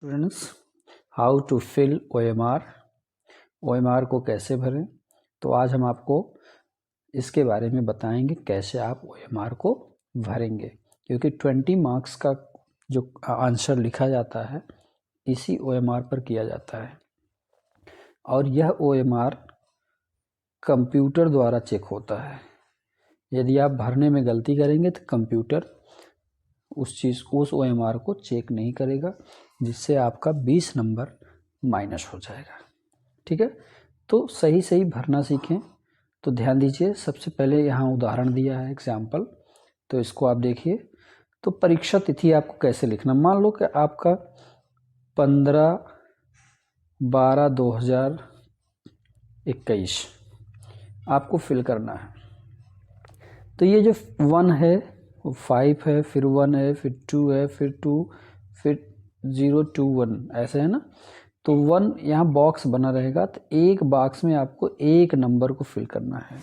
Students, how to fill OMR को कैसे भरें। तो आज हम आपको इसके बारे में बताएंगे कैसे आप OMR को भरेंगे, क्योंकि 20 मार्क्स का जो आंसर लिखा जाता है इसी OMR पर किया जाता है और यह OMR कंप्यूटर द्वारा चेक होता है। यदि आप भरने में गलती करेंगे तो कंप्यूटर उस OMR को चेक नहीं करेगा, जिससे आपका 20 नंबर माइनस हो जाएगा। ठीक है, तो सही सही भरना सीखें। तो ध्यान दीजिए, सबसे पहले यहाँ उदाहरण दिया है एग्जाम्पल, तो इसको आप देखिए। तो परीक्षा तिथि आपको कैसे लिखना, मान लो कि आपका 15/12/2021 आपको फिल करना है। तो ये जो 1 है वो 5 है, फिर 1 है, फिर 2 है, फिर 2, फिर 0 2 1 ऐसे है ना। तो 1 यहाँ बॉक्स बना रहेगा, तो एक बॉक्स में आपको एक नंबर को फिल करना है।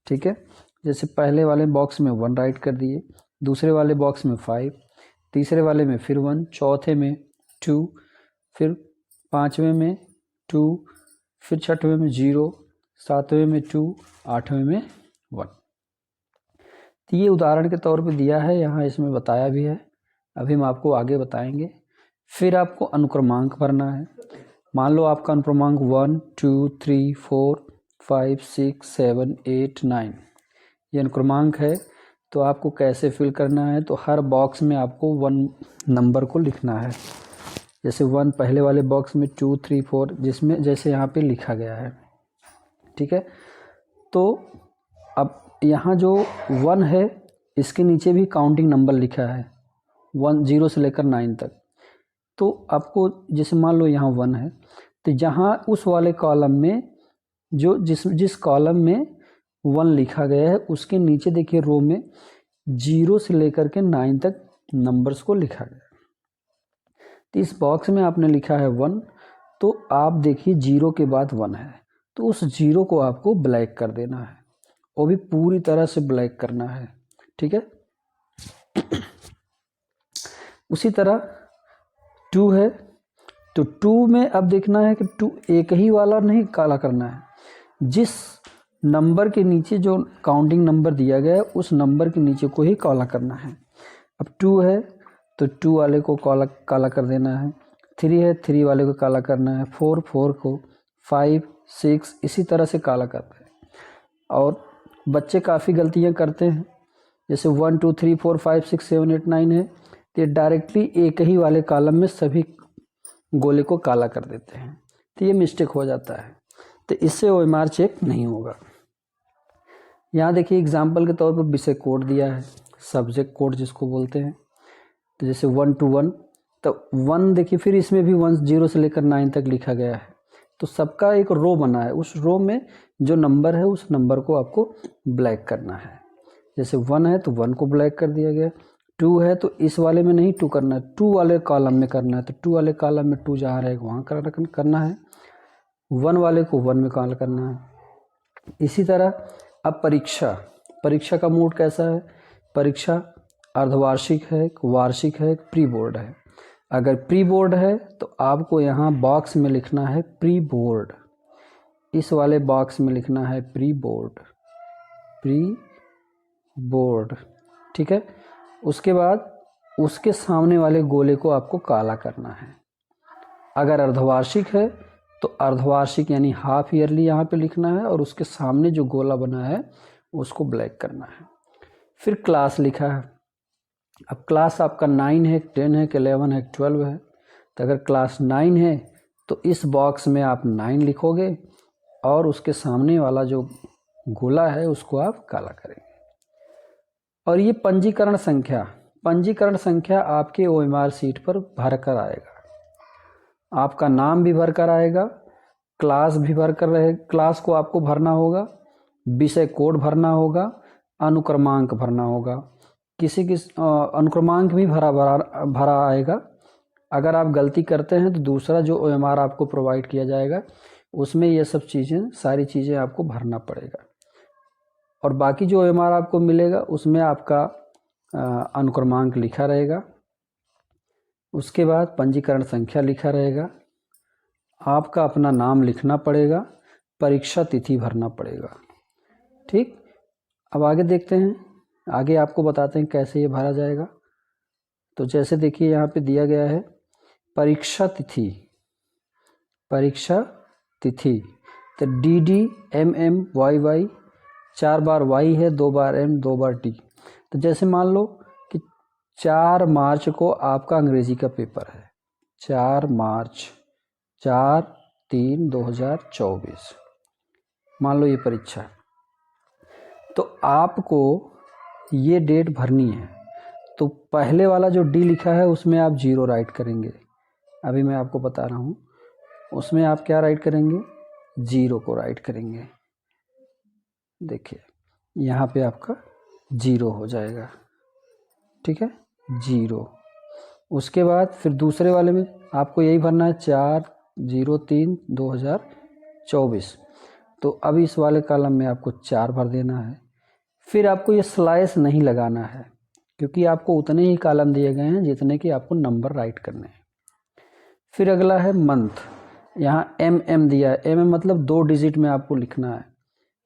ठीक है, जैसे पहले वाले बॉक्स में 1 राइट कर दिए, दूसरे वाले बॉक्स में 5, तीसरे वाले में फिर 1, चौथे में 2, फिर पाँचवें में 2, फिर छठवें में 0, सातवें में 2, आठवें में 1। तो ये उदाहरण के तौर पे दिया है, यहाँ इसमें बताया भी है, अभी हम आपको आगे बताएंगे। फिर आपको अनुक्रमांक भरना है। मान लो आपका अनुक्रमांक 1 2 3 4 5 6 7 8 9 ये अनुक्रमांक है। तो आपको कैसे फिल करना है, तो हर बॉक्स में आपको 1 नंबर को लिखना है। जैसे 1 पहले वाले बॉक्स में 2 3 4 जिसमें जैसे यहाँ पे लिखा गया है। ठीक है, तो अब यहाँ जो 1 है इसके नीचे भी काउंटिंग नंबर लिखा है 1 0 से लेकर 9 तक। तो आपको जैसे मान लो यहाँ 1 है, तो जहाँ उस वाले कॉलम में जो जिस कॉलम में 1 लिखा गया है उसके नीचे देखिए रो में 0 से लेकर के 9 तक नंबर्स को लिखा गया। तो इस बॉक्स में आपने लिखा है 1, तो आप देखिए 0 के बाद 1 है, तो उस 0 को आपको ब्लैक कर देना है, वो भी पूरी तरह से ब्लैक करना है। ठीक है, उसी तरह 2 है, तो 2 में अब देखना है कि 2 एक ही वाला नहीं काला करना है, जिस नंबर के नीचे जो काउंटिंग नंबर दिया गया है उस नंबर के नीचे को ही काला करना है। अब 2 है तो 2 वाले को काला कर देना है, 3 है 3 वाले को काला करना है, 4 4 को, 5 6 इसी तरह से काला करना है। और बच्चे काफ़ी गलतियां करते हैं, जैसे 1 2 3 4 5 6 7 8 9 है, तो ये डायरेक्टली एक ही वाले कॉलम में सभी गोले को काला कर देते हैं, तो ये मिस्टेक हो जाता है। तो इससे OMR चेक नहीं होगा। यहाँ देखिए एग्जाम्पल के तौर पर विषय कोड दिया है, सब्जेक्ट कोड जिसको बोलते हैं। तो जैसे 1 to 1, तो 1 देखिए, फिर इसमें भी 1 0 से लेकर 9 तक लिखा गया है, तो सबका एक रो बना है, उस रो में जो नंबर है उस नंबर को आपको ब्लैक करना है। जैसे 1 है तो 1 को ब्लैक कर दिया गया, 2 है तो इस वाले में नहीं 2 करना है, 2 वाले कॉलम में करना है, तो 2 वाले कॉलम में 2 जहाँ रहेगा वहाँ करना है, 1 वाले को 1 में काला करना है। इसी तरह अब परीक्षा का मोड कैसा है, परीक्षा अर्धवार्षिक है, वार्षिक है, प्री बोर्ड है। अगर प्री बोर्ड है तो आपको यहाँ बॉक्स में लिखना है प्री बोर्ड, इस वाले बॉक्स में लिखना है प्री बोर्ड। ठीक है, उसके बाद उसके सामने वाले गोले को आपको काला करना है। अगर अर्धवार्षिक है तो अर्धवार्षिक यानी हाफ ईयरली यहाँ पे लिखना है, और उसके सामने जो गोला बना है उसको ब्लैक करना है। फिर क्लास लिखा है, अब क्लास आपका 9 है, 10 है, 11 है, 12 है। तो अगर क्लास 9 है तो इस बॉक्स में आप 9 लिखोगे और उसके सामने वाला जो गोला है उसको आप काला करेंगे। और ये पंजीकरण संख्या आपके OMR सीट पर भर कर आएगा, आपका नाम भी भर कर आएगा, क्लास भी भर कर रहे, क्लास को आपको भरना होगा, विषय कोड भरना होगा, अनुक्रमांक भरना होगा, किसी अनुक्रमांक भी भरा आएगा। अगर आप गलती करते हैं तो दूसरा जो OMR आपको प्रोवाइड किया जाएगा उसमें ये सब सारी चीज़ें आपको भरना पड़ेगा, और बाकी जो OMR आपको मिलेगा उसमें आपका अनुक्रमांक लिखा रहेगा। उसके बाद पंजीकरण संख्या लिखा रहेगा, आपका अपना नाम लिखना पड़ेगा, परीक्षा तिथि भरना पड़ेगा। ठीक, अब आगे देखते हैं, आगे आपको बताते हैं कैसे ये भरा जाएगा। तो जैसे देखिए यहाँ पे दिया गया है परीक्षा तिथि, परीक्षा तिथि तो DDMMYY, 4 बार Y है, 2 बार M, 2 बार T। तो जैसे मान लो कि 4 मार्च को आपका अंग्रेजी का पेपर है, 4 मार्च 4/3/2024 मान लो ये परीक्षा है, तो आपको ये डेट भरनी है। तो पहले वाला जो D लिखा है उसमें आप 0 राइट करेंगे, अभी मैं आपको बता रहा हूँ, उसमें आप क्या राइट करेंगे, 0 को राइट करेंगे। देखिए यहाँ पे आपका 0 हो जाएगा, ठीक है, 0। उसके बाद फिर दूसरे वाले में आपको यही भरना है 4/03/2024। तो अब इस वाले कॉलम में आपको 4 भर देना है। फिर आपको ये स्लैश नहीं लगाना है, क्योंकि आपको उतने ही कॉलम दिए गए हैं जितने कि आपको नंबर राइट करने हैं। फिर अगला है मंथ, यहाँ MM दिया है, MM मतलब 2 डिजिट में आपको लिखना है।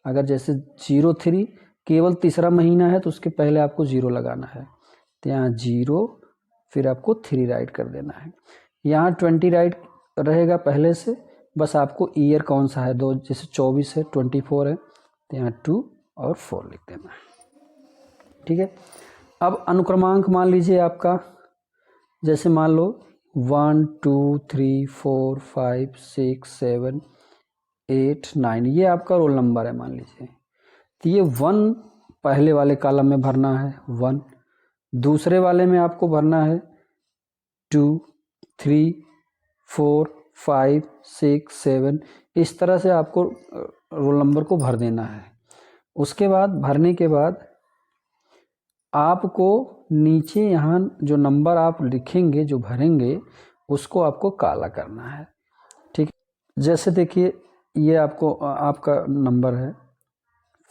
अगर जैसे 03 केवल तीसरा महीना है तो उसके पहले आपको 0 लगाना है, तो यहाँ 0 फिर आपको 3 राइट कर देना है। यहाँ 20 राइट रहेगा पहले से, बस आपको ईयर कौन सा है, 2 जैसे 24 है, 24 है, तो यहाँ 2 और 4 लिख देना है, ठीक है। अब अनुक्रमांक मान लीजिए आपका, जैसे मान लो 1 2 3 4 5 6 7 8 9, ये आपका रोल नंबर है मान लीजिए। तो ये 1 पहले वाले कॉलम में भरना है 1, दूसरे वाले में आपको भरना है 2 3 4 5 6 7, इस तरह से आपको रोल नंबर को भर देना है। उसके बाद भरने के बाद आपको नीचे यहाँ जो नंबर आप लिखेंगे, जो भरेंगे, उसको आपको काला करना है, ठीक है। जैसे देखिए ये आपको आपका नंबर है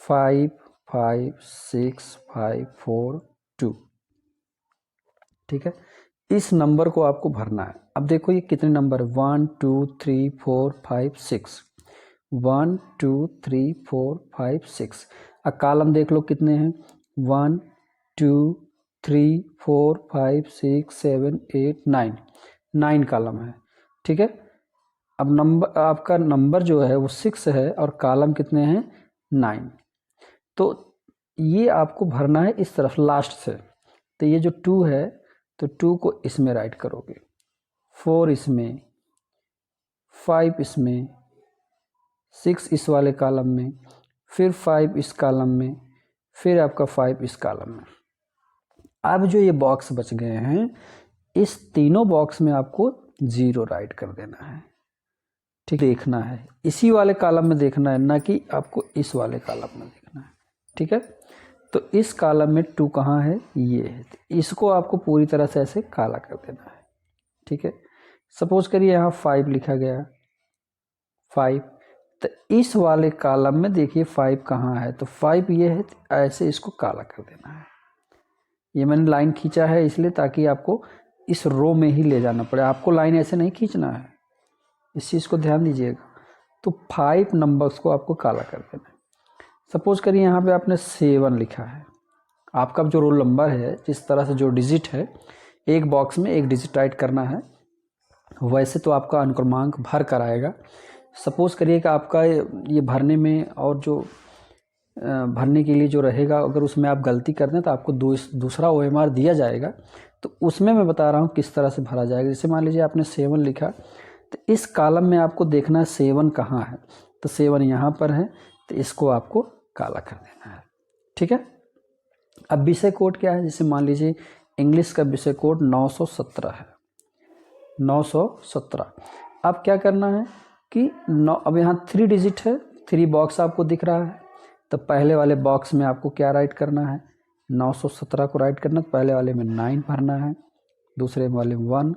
5 5 6 5 4 2, ठीक है। इस नंबर को आपको भरना है। अब देखो ये कितने नंबर है, 1 2 3 4 5 6, 1 2 3 4 5 6। अब कॉलम देख लो कितने हैं, 1 2 3 4 5 6 7 8 9, 9 कॉलम है, ठीक है। अब नंबर, आपका नंबर जो है वो 6 है और कॉलम कितने हैं, 9। तो ये आपको भरना है इस तरफ लास्ट से। तो ये जो 2 है, तो 2 को इसमें राइट करोगे, 4 इसमें, 5 इसमें, 6 इस वाले कॉलम में, फिर 5 इस कॉलम में, फिर आपका 5 इस कॉलम में। अब जो ये बॉक्स बच गए हैं, इस तीनों बॉक्स में आपको 0 राइट कर देना है, ठीक, देखना है इसी वाले कॉलम में देखना है, ना कि आपको इस वाले कॉलम में देखना है, ठीक है। तो इस कॉलम में 2 कहाँ है, ये है, इसको आपको पूरी तरह से ऐसे काला कर देना है, ठीक है। सपोज करिए यहाँ 5 लिखा गया, 5, तो इस वाले कॉलम में देखिए 5 कहाँ है, तो 5 ये है, ऐसे इसको काला कर देना है। ये मैंने लाइन खींचा है इसलिए ताकि आपको इस रो में ही ले जाना पड़े, आपको लाइन ऐसे नहीं खींचना है, इस चीज़ को ध्यान दीजिएगा। तो 5 नंबर्स को आपको काला कर देना है। सपोज करिए यहाँ पे आपने 7 लिखा है, आपका जो रोल नंबर है, जिस तरह से जो डिजिट है, एक बॉक्स में एक डिजिट राइट करना है, वैसे तो आपका अनुक्रमांक भर कर आएगा। सपोज करिए कि आपका ये भरने में और जो भरने के लिए जो रहेगा, अगर उसमें आप गलती कर दें तो आपको दूसरा OMR दिया जाएगा। तो उसमें मैं बता रहा हूँ किस तरह से भरा जाएगा। जैसे मान लीजिए आपने 7 लिखा, तो इस कॉलम में आपको देखना है 7 कहाँ है, तो 7 यहाँ पर है, तो इसको आपको काला कर देना है, ठीक है। अब विषय कोड क्या है, जैसे मान लीजिए इंग्लिश का विषय कोड 917 है, 917। अब क्या करना है कि अब यहाँ 3 डिजिट है, 3 बॉक्स आपको दिख रहा है, तो पहले वाले बॉक्स में आपको क्या राइट करना है, 917 को राइट करना, तो पहले वाले में 9 भरना है, दूसरे वाले में 1,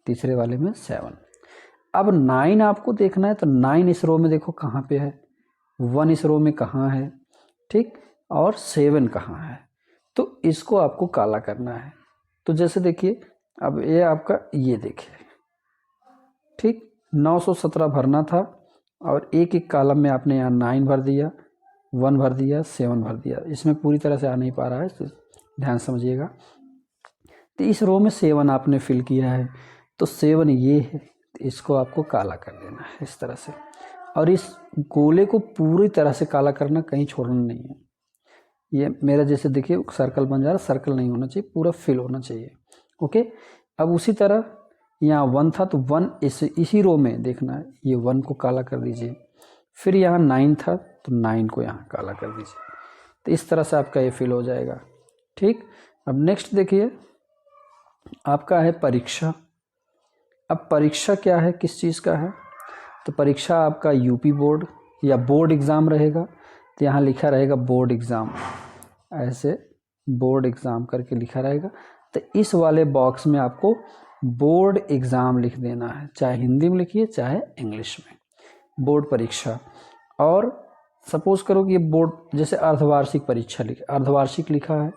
तीसरे वाले में 7। अब 9 आपको देखना है, तो 9 इस रो में देखो कहाँ पे है, 1 इस रो में कहाँ है, ठीक, और 7 कहाँ है, तो इसको आपको काला करना है। तो जैसे देखिए अब ये आपका ये देखिए, ठीक 917 भरना था और एक एक कॉलम में आपने यहाँ 9 भर दिया, 1 भर दिया, 7 भर दिया। इसमें पूरी तरह से आ नहीं पा रहा है तो ध्यान समझिएगा। तो इस रो में 7 आपने फिल किया है, तो 7 ये है, तो इसको आपको काला कर देना है इस तरह से। और इस गोले को पूरी तरह से काला करना, कहीं छोड़ना नहीं है। ये मेरा जैसे देखिए सर्कल बन जा रहा है, सर्कल नहीं होना चाहिए, पूरा फिल होना चाहिए। ओके, अब उसी तरह यहाँ 1 था तो 1 इसी रो में देखना है, ये 1 को काला कर दीजिए। फिर यहाँ 9 था तो 9 को यहाँ काला कर दीजिए। तो इस तरह से आपका ये फिल हो जाएगा। ठीक, अब नेक्स्ट देखिए आपका है परीक्षा। अब परीक्षा क्या है, किस चीज़ का है, तो परीक्षा आपका यूपी बोर्ड या बोर्ड एग्ज़ाम रहेगा। तो यहाँ लिखा रहेगा बोर्ड एग्ज़ाम, ऐसे बोर्ड एग्ज़ाम करके लिखा रहेगा। तो इस वाले बॉक्स में आपको बोर्ड एग्ज़ाम लिख देना है, चाहे हिंदी में लिखिए चाहे इंग्लिश में, बोर्ड परीक्षा। और सपोज़ करो कि ये बोर्ड जैसे अर्धवार्षिक परीक्षा अर्धवार्षिक लिखा है,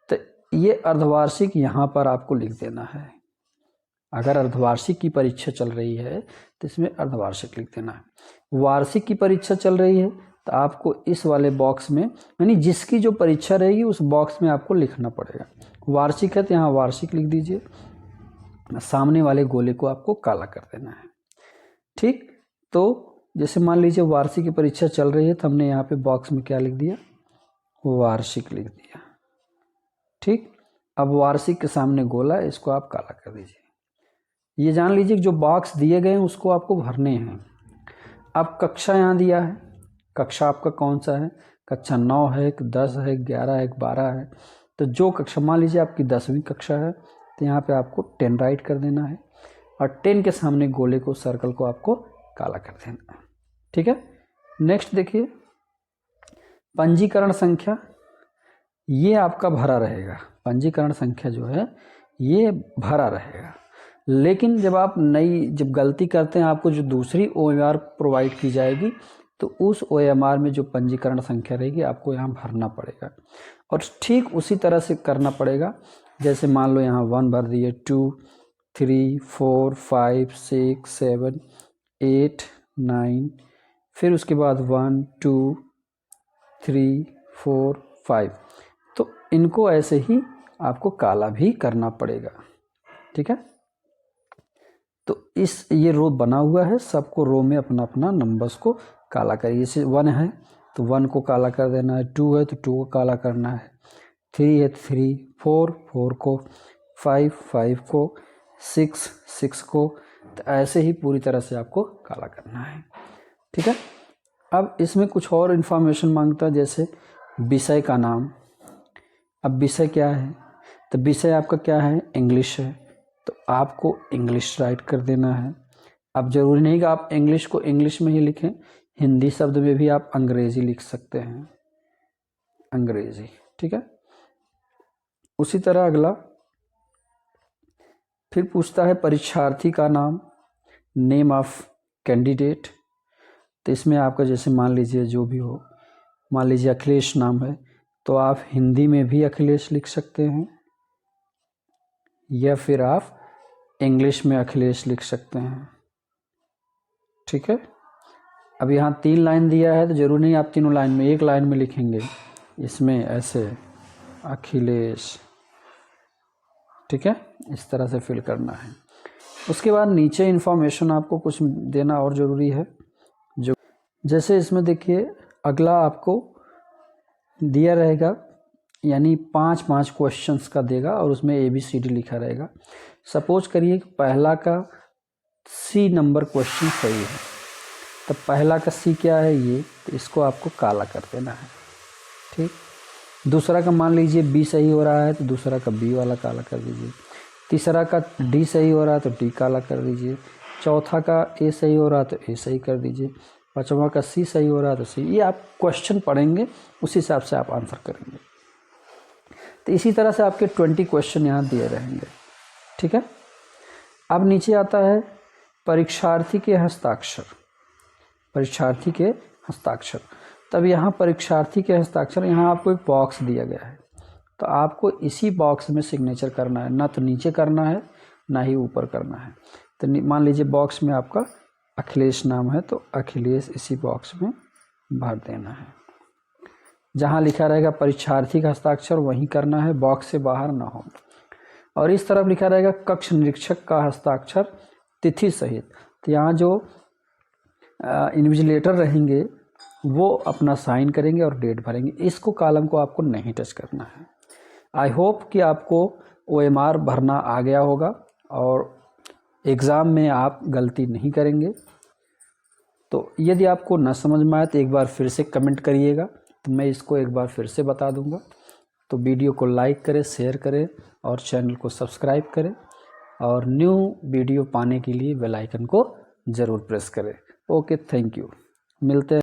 तो ये अर्धवार्षिक यहाँ पर आपको लिख देना है। अगर अर्धवार्षिक की परीक्षा चल रही है तो इसमें अर्धवार्षिक लिख देना है। वार्षिक की परीक्षा चल रही है तो आपको इस वाले बॉक्स में, यानी जिसकी जो परीक्षा रहेगी उस बॉक्स में आपको लिखना पड़ेगा। वार्षिक है तो यहाँ वार्षिक लिख दीजिए, सामने वाले गोले को आपको काला कर देना है। ठीक, तो जैसे मान लीजिए वार्षिक की परीक्षा चल रही है तो हमने यहाँ पे बॉक्स में क्या लिख दिया, वार्षिक लिख दिया। ठीक, अब वार्षिक के सामने गोला है, इसको आप काला कर दीजिए। ये जान लीजिए कि जो बॉक्स दिए गए हैं उसको आपको भरने हैं। अब कक्षा यहाँ दिया है, कक्षा आपका कौन सा है, कक्षा 9 है, 10 है, 11 है, 12 है। तो जो कक्षा, मान लीजिए आपकी 10वीं कक्षा है तो यहाँ पे आपको 10 राइट कर देना है और 10 के सामने गोले को, सर्कल को आपको काला कर देना है। ठीक है, नेक्स्ट देखिए पंजीकरण संख्या, ये आपका भरा रहेगा। पंजीकरण संख्या जो है ये भरा रहेगा, लेकिन जब गलती करते हैं आपको जो दूसरी OMR प्रोवाइड की जाएगी तो उस OMR में जो पंजीकरण संख्या रहेगी आपको यहाँ भरना पड़ेगा। और ठीक उसी तरह से करना पड़ेगा, जैसे मान लो यहाँ 1 भर दिए, 2, 3, 4, 5, 6, 7, 8, 9, फिर उसके बाद 1, 2, 3, 4, 5। तो इनको ऐसे ही आपको काला भी करना पड़ेगा। ठीक है, तो ये रो बना हुआ है, सबको रो में अपना अपना नंबर्स को काला करिए। जैसे 1 है तो 1 को काला कर देना है, 2 है तो 2 को काला करना है, 3 है तो 3, 4 को, 5 को, 6 को। तो ऐसे ही पूरी तरह से आपको काला करना है। ठीक है, अब इसमें कुछ और इन्फॉर्मेशन मांगता है, जैसे विषय का नाम। अब विषय क्या है, तो विषय आपका क्या है, इंग्लिश है, तो आपको इंग्लिश राइट कर देना है। अब जरूरी नहीं कि आप इंग्लिश को इंग्लिश में ही लिखें, हिंदी शब्द में भी आप अंग्रेजी लिख सकते हैं, अंग्रेजी। ठीक है, उसी तरह अगला फिर पूछता है परीक्षार्थी का नाम, नेम ऑफ कैंडिडेट। तो इसमें आपका जैसे मान लीजिए जो भी हो, मान लीजिए अखिलेश नाम है तो आप हिंदी में भी अखिलेश लिख सकते हैं या फिर आप इंग्लिश में अखिलेश लिख सकते हैं। ठीक है, अब यहाँ 3 लाइन दिया है तो जरूर नहीं आप तीनों लाइन में, एक लाइन में लिखेंगे इसमें ऐसे अखिलेश। ठीक है, इस तरह से फिल करना है। उसके बाद नीचे इन्फॉर्मेशन आपको कुछ देना और ज़रूरी है, जो जैसे इसमें देखिए अगला आपको दिया रहेगा, यानी 5 क्वेश्चंस का देगा और उसमें ABCD लिखा रहेगा। सपोज करिए कि पहला का C नंबर क्वेश्चन सही है, तो पहला का C क्या है ये, तो इसको आपको काला कर देना है। ठीक, दूसरा का मान लीजिए B सही हो रहा है तो दूसरा का B वाला काला कर दीजिए, तीसरा का D सही हो रहा है तो D काला कर दीजिए, चौथा का A सही हो रहा है तो A सही कर दीजिए, पाँचवा का C सही हो रहा है तो C। ये आप क्वेश्चन पढ़ेंगे उस हिसाब से आप आंसर करेंगे। तो इसी तरह से आपके 20 क्वेश्चन यहाँ दिए रहेंगे। ठीक है, अब नीचे आता है परीक्षार्थी के हस्ताक्षर, परीक्षार्थी के हस्ताक्षर। तब यहाँ परीक्षार्थी के हस्ताक्षर, यहाँ आपको एक बॉक्स दिया गया है तो आपको इसी बॉक्स में सिग्नेचर करना है, ना तो नीचे करना है ना ही ऊपर करना है। तो मान लीजिए बॉक्स में आपका अखिलेश नाम है, तो अखिलेश इसी बॉक्स में भर देना है। जहाँ लिखा रहेगा परीक्षार्थी का हस्ताक्षर वहीं करना है, बॉक्स से बाहर ना हो। और इस तरफ लिखा रहेगा कक्ष निरीक्षक का हस्ताक्षर तिथि सहित, तो यहाँ जो इन्विजिलेटर रहेंगे वो अपना साइन करेंगे और डेट भरेंगे। इसको कॉलम को आपको नहीं टच करना है। आई होप कि आपको OMR भरना आ गया होगा और एग्ज़ाम में आप गलती नहीं करेंगे। तो यदि आपको न समझ में आए तो एक बार फिर से कमेंट करिएगा, तो मैं इसको एक बार फिर से बता दूंगा। तो वीडियो को लाइक करें, शेयर करें और चैनल को सब्सक्राइब करें और न्यू वीडियो पाने के लिए बेल आइकन को ज़रूर प्रेस करें। Okay, thank you. मिलते हैं।